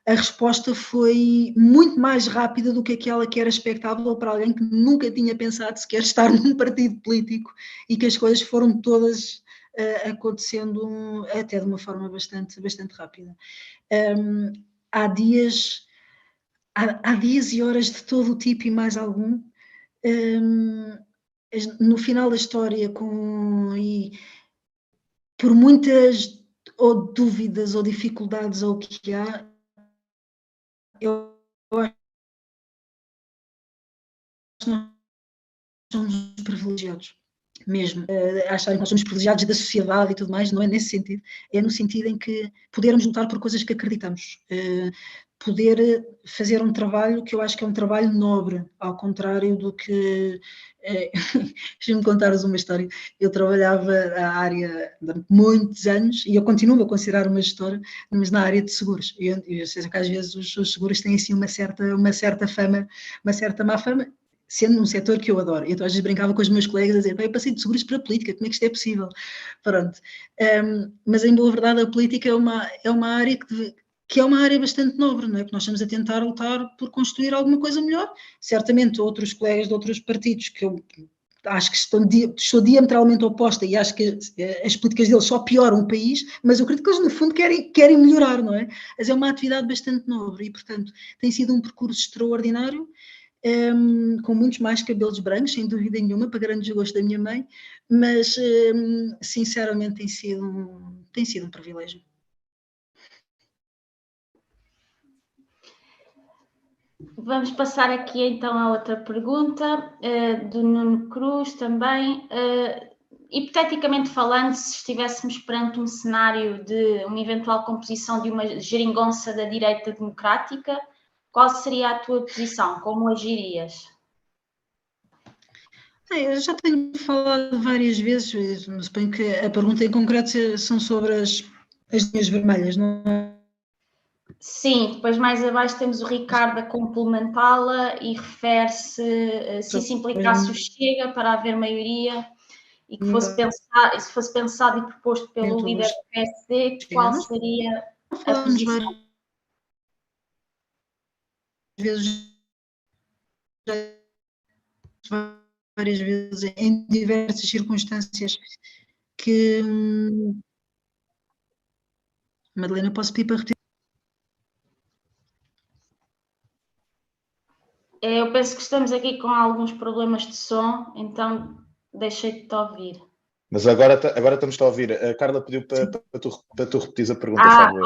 a resposta foi muito mais rápida do que aquela que era expectável para alguém que nunca tinha pensado sequer estar num partido político, e que as coisas foram todas acontecendo até de uma forma bastante rápida. Há dias e horas de todo o tipo e mais algum. No final da história, por muitas ou dúvidas ou dificuldades ou o que há, eu acho que nós somos privilegiados, mesmo. Acharem que nós somos privilegiados da sociedade e tudo mais, não é nesse sentido, é no sentido em que podermos lutar por coisas que acreditamos, poder fazer um trabalho que eu acho que é um trabalho nobre, ao contrário do que... Deixa-me contar-vos uma história. Eu trabalhava na área durante muitos anos, e eu continuo a considerar uma gestora, mas na área de seguros. Eu sei que às vezes os seguros têm assim uma certa fama, uma certa má fama, sendo num setor que eu adoro. Então às vezes brincava com os meus colegas a dizer: eu passei de seguros para a política, como é que isto é possível? Pronto. Mas em boa verdade a política é uma área que é uma área bastante nobre, não é? Porque nós estamos a tentar lutar por construir alguma coisa melhor. Certamente outros colegas de outros partidos que eu acho que estou diametralmente oposta e acho que as políticas deles só pioram o país, mas eu acredito que eles no fundo querem melhorar, não é? Mas é uma atividade bastante nobre e, portanto, tem sido um percurso extraordinário, com muitos mais cabelos brancos, sem dúvida nenhuma, para grande desgosto da minha mãe, mas sinceramente tem sido um privilégio. Vamos passar aqui então à outra pergunta, do Nuno Cruz também. Hipoteticamente falando, se estivéssemos perante um cenário de uma eventual composição de uma geringonça da direita democrática, qual seria a tua posição? Como agirias? Eu já tenho falado várias vezes, mas suponho que a pergunta em concreto são sobre as linhas vermelhas, não é? Sim, depois mais abaixo temos o Ricardo a complementá-la e refere-se, se isso implicasse o Chega para haver maioria e que se fosse pensado e proposto pelo líder do PSD, qual seria a posição? Várias vezes, em diversas circunstâncias, que... Madalena, posso pedir para repetir? Eu penso que estamos aqui com alguns problemas de som, então deixei de te ouvir. Mas agora estamos a ouvir. A Carla pediu para tu repetir a pergunta, Fábio.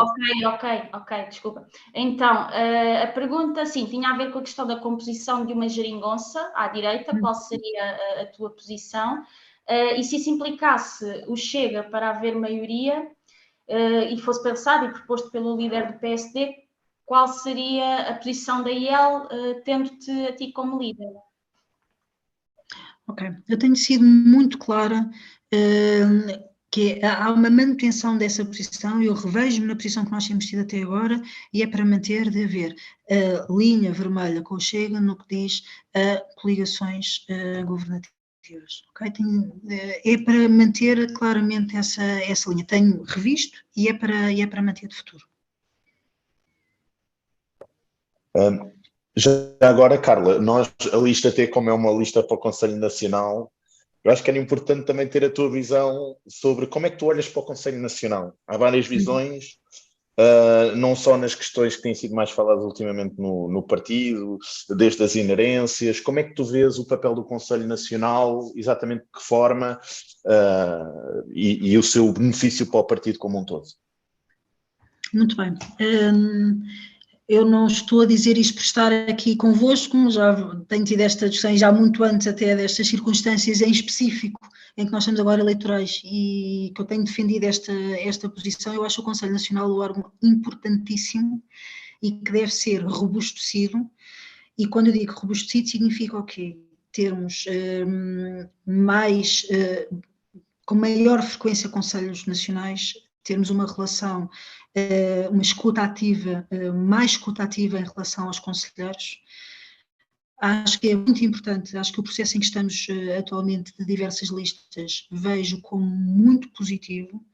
Ok, desculpa. Então, a pergunta, sim, tinha a ver com a questão da composição de uma geringonça à direita, qual seria a tua posição? E se isso implicasse o Chega para haver maioria e fosse pensado e proposto pelo líder do PSD, qual seria a posição da IEL, tendo-te a ti como líder? Ok, eu tenho sido muito clara que há uma manutenção dessa posição, eu revejo-me na posição que nós temos tido até agora, e é para manter de haver a linha vermelha com o Chega no que diz a coligações governativas. Okay? É para manter claramente essa linha. Tenho revisto e é para manter de futuro. Já agora, Carla, a lista T, como é uma lista para o Conselho Nacional, eu acho que era importante também ter a tua visão sobre como é que tu olhas para o Conselho Nacional. Há várias visões, não só nas questões que têm sido mais faladas ultimamente no partido, desde as inerências. Como é que tu vês o papel do Conselho Nacional, exatamente de que forma, e o seu benefício para o partido como um todo? Muito bem. Eu não estou a dizer isto por estar aqui convosco, já tenho tido esta discussão já muito antes até destas circunstâncias em específico, em que nós estamos agora eleitorais, e que eu tenho defendido esta posição. Eu acho o Conselho Nacional um órgão importantíssimo e que deve ser robustecido, E quando eu digo robustecido, significa o quê? Termos com maior frequência conselhos nacionais, termos uma relação, uma escuta ativa, mais escuta ativa em relação aos conselheiros. Acho que é muito importante, acho que o processo em que estamos atualmente de diversas listas vejo como muito positivo.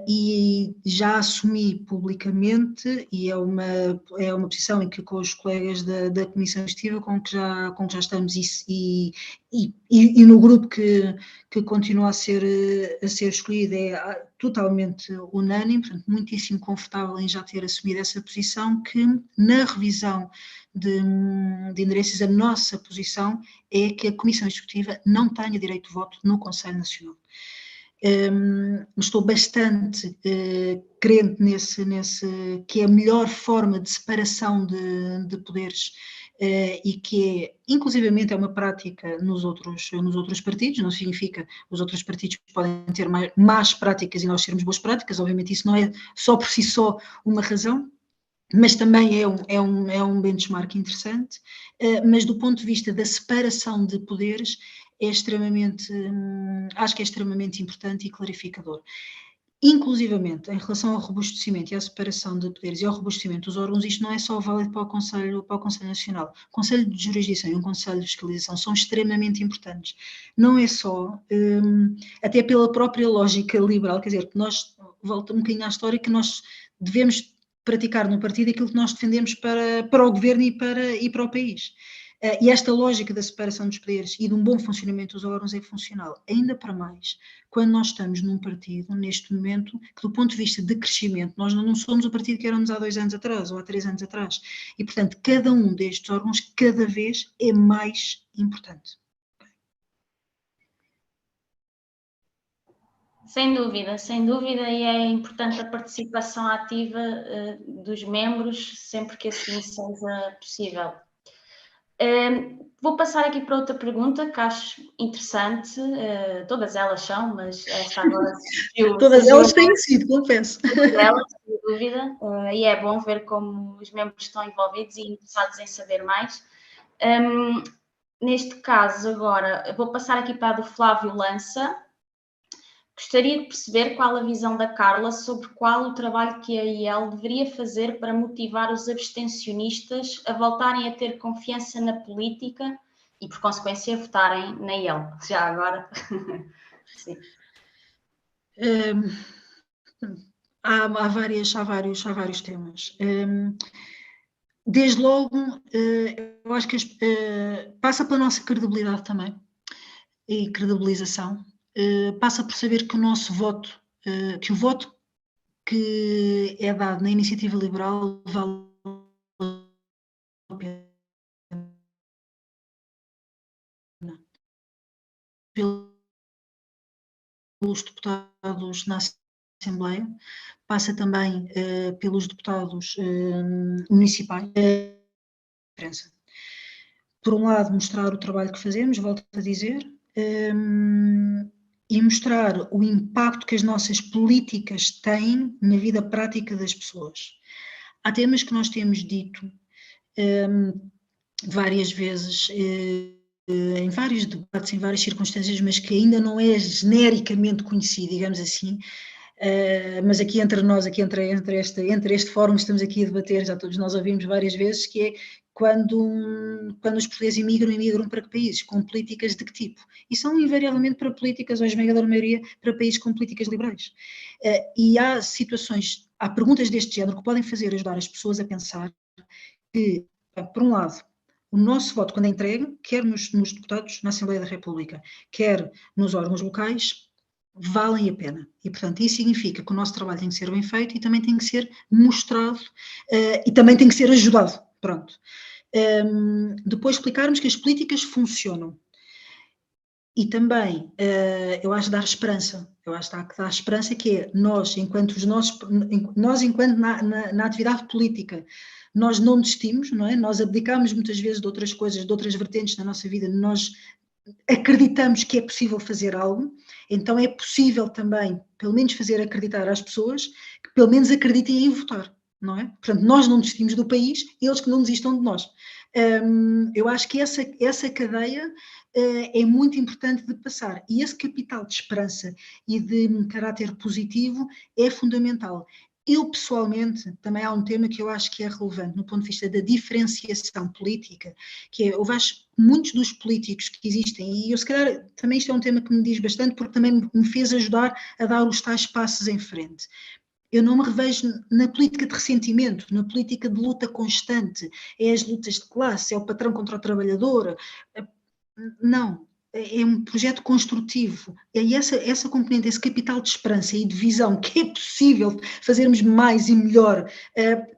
E já assumi publicamente, e é uma posição em que com os colegas da Comissão Executiva com que já estamos e no grupo que continua a ser escolhido é totalmente unânime, portanto muitíssimo confortável em já ter assumido essa posição, que na revisão de endereços a nossa posição é que a Comissão Executiva não tenha direito de voto no Conselho Nacional. Estou bastante crente nesse que é a melhor forma de separação de poderes e que é, inclusivamente, é uma prática nos outros partidos. Não significa que os outros partidos podem ter más práticas e nós termos boas práticas, obviamente isso não é só por si só uma razão, mas também é um benchmark interessante, mas do ponto de vista da separação de poderes acho que é extremamente importante e clarificador. Inclusivamente, em relação ao robustecimento e à separação de poderes e ao robustecimento dos órgãos, isto não é só válido para o Conselho Nacional. O Conselho de Jurisdição e o Conselho de Fiscalização são extremamente importantes. Não é só, até pela própria lógica liberal, quer dizer, que nós, volta um bocadinho à história, que nós devemos praticar no partido aquilo que nós defendemos para o governo e para o país. E esta lógica da separação dos poderes e de um bom funcionamento dos órgãos é funcional, ainda para mais, quando nós estamos num partido, neste momento, que do ponto de vista de crescimento, nós não somos o partido que éramos há 2 anos atrás ou há 3 anos atrás, e portanto cada um destes órgãos cada vez é mais importante. Sem dúvida, e é importante a participação ativa dos membros, sempre que assim seja possível. Vou passar aqui para outra pergunta que acho interessante, todas elas são, mas esta agora todas elas têm sido, confesso. Todas elas, sem dúvida, e é bom ver como os membros estão envolvidos e interessados em saber mais. Neste caso, agora, vou passar aqui para a do Flávio Lança. Gostaria de perceber qual a visão da Carla sobre qual o trabalho que a IEL deveria fazer para motivar os abstencionistas a voltarem a ter confiança na política e, por consequência, a votarem na IEL. Já agora. Sim. Há vários temas. Desde logo, eu acho que passa pela nossa credibilidade também e credibilização. Passa por saber que o nosso voto, que o voto que é dado na iniciativa liberal vale a pena. Pelos deputados na Assembleia, passa também pelos deputados municipais. Por um lado, mostrar o trabalho que fazemos, volto a dizer, e mostrar o impacto que as nossas políticas têm na vida prática das pessoas. Há temas que nós temos dito várias vezes, em vários debates, em várias circunstâncias, mas que ainda não é genericamente conhecido, digamos assim, mas aqui entre nós, aqui entre este fórum, estamos aqui a debater, já todos nós ouvimos várias vezes, que é quando os portugueses imigram para países com políticas de que tipo? E são invariavelmente para políticas, ou a esmagadora maioria, para países com políticas liberais. E há situações, há perguntas deste género que podem ajudar as pessoas a pensar que, por um lado, o nosso voto, quando é entregue, quer nos deputados na Assembleia da República, quer nos órgãos locais, valem a pena. E, portanto, isso significa que o nosso trabalho tem que ser bem feito e também tem que ser mostrado e também tem que ser ajudado. Pronto. Depois explicarmos que as políticas funcionam. E também, eu acho dar esperança. Eu acho que dar esperança que é nós, enquanto na atividade política, nós não desistimos, não é? Nós abdicamos muitas vezes de outras coisas, de outras vertentes na nossa vida, nós acreditamos que é possível fazer algo, então é possível também, pelo menos, fazer acreditar às pessoas que pelo menos acreditem em votar. não é? Portanto, nós não desistimos do país, eles que não desistam de nós. Eu acho que essa cadeia é muito importante de passar, e esse capital de esperança e de caráter positivo é fundamental. Eu, pessoalmente, também há um tema que eu acho que é relevante no ponto de vista da diferenciação política, que é, eu acho muitos dos políticos que existem, e eu se calhar também isto é um tema que me diz bastante, porque também me fez ajudar a dar os tais passos em frente. Eu não me revejo na política de ressentimento, na política de luta constante, é as lutas de classe, é o patrão contra o trabalhador, não. É um projeto construtivo, e essa componente, esse capital de esperança e de visão que é possível fazermos mais e melhor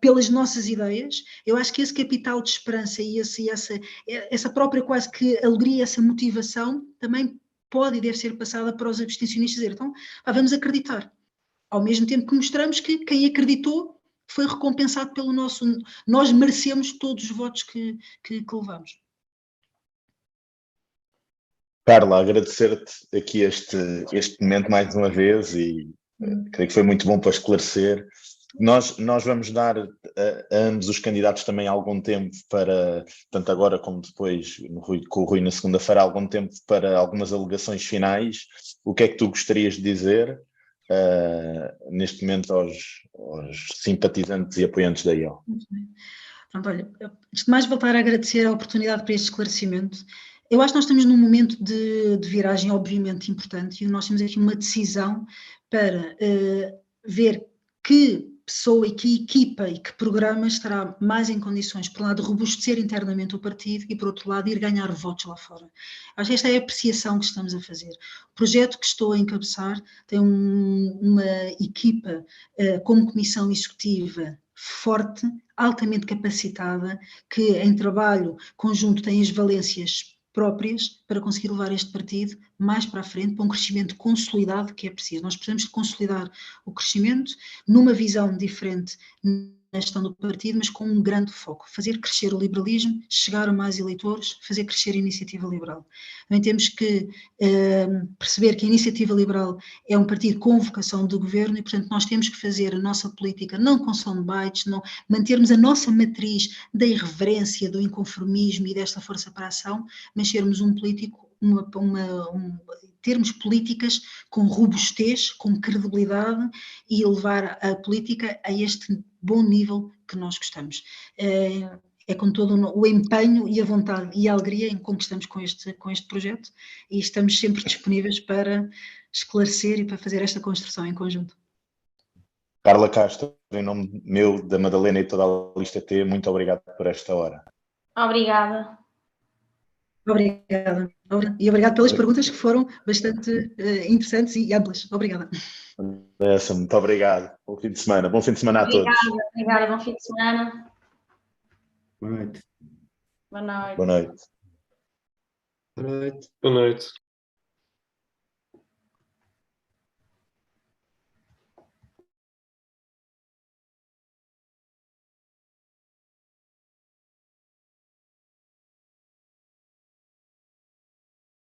pelas nossas ideias. Eu acho que esse capital de esperança e essa própria quase que alegria, essa motivação também pode e deve ser passada para os abstencionistas dizer, então vamos acreditar, ao mesmo tempo que mostramos que quem acreditou foi recompensado pelo nosso, nós merecemos todos os votos que levamos. Carla, agradecer-te aqui este momento mais uma vez e creio que foi muito bom para esclarecer. Nós vamos dar a ambos os candidatos também algum tempo para, tanto agora como depois com o Rui na segunda-feira, algum tempo para algumas alegações finais. O que é que tu gostarias de dizer neste momento aos simpatizantes e apoiantes da IEL? Pronto, olha, antes de mais voltar a agradecer a oportunidade para este esclarecimento. Eu acho que nós estamos num momento de viragem obviamente importante, e nós temos aqui uma decisão para ver que pessoa e que equipa e que programa estará mais em condições, por um lado, de robustecer internamente o partido e, por outro lado, ir ganhar votos lá fora. Acho que esta é a apreciação que estamos a fazer. O projeto que estou a encabeçar tem uma equipa como comissão executiva forte, altamente capacitada, que em trabalho conjunto tem as valências próprias para conseguir levar este partido mais para a frente, para um crescimento consolidado que é preciso. Nós precisamos de consolidar o crescimento numa visão diferente na gestão do partido, mas com um grande foco, fazer crescer o liberalismo, chegar a mais eleitores, fazer crescer a iniciativa liberal. Também temos que perceber que a iniciativa liberal é um partido com vocação de governo e, portanto, nós temos que fazer a nossa política não com soundbites, não mantermos a nossa matriz da irreverência, do inconformismo e desta força para a ação, mas sermos um político, termos políticas com robustez, com credibilidade e levar a política a este bom nível que nós gostamos. É com todo o empenho e a vontade e a alegria em como estamos com este projeto, e estamos sempre disponíveis para esclarecer e para fazer esta construção em conjunto. Carla Castro, em nome meu, da Madalena e toda a lista T, muito obrigado por esta hora. Obrigada. Obrigada. E obrigado pelas perguntas que foram bastante interessantes e amplas. Obrigada. Muito obrigado. Bom fim de semana. Bom fim de semana a todos. Obrigada. Bom fim de semana. Boa noite. Boa noite. Boa noite. Boa noite. Boa noite.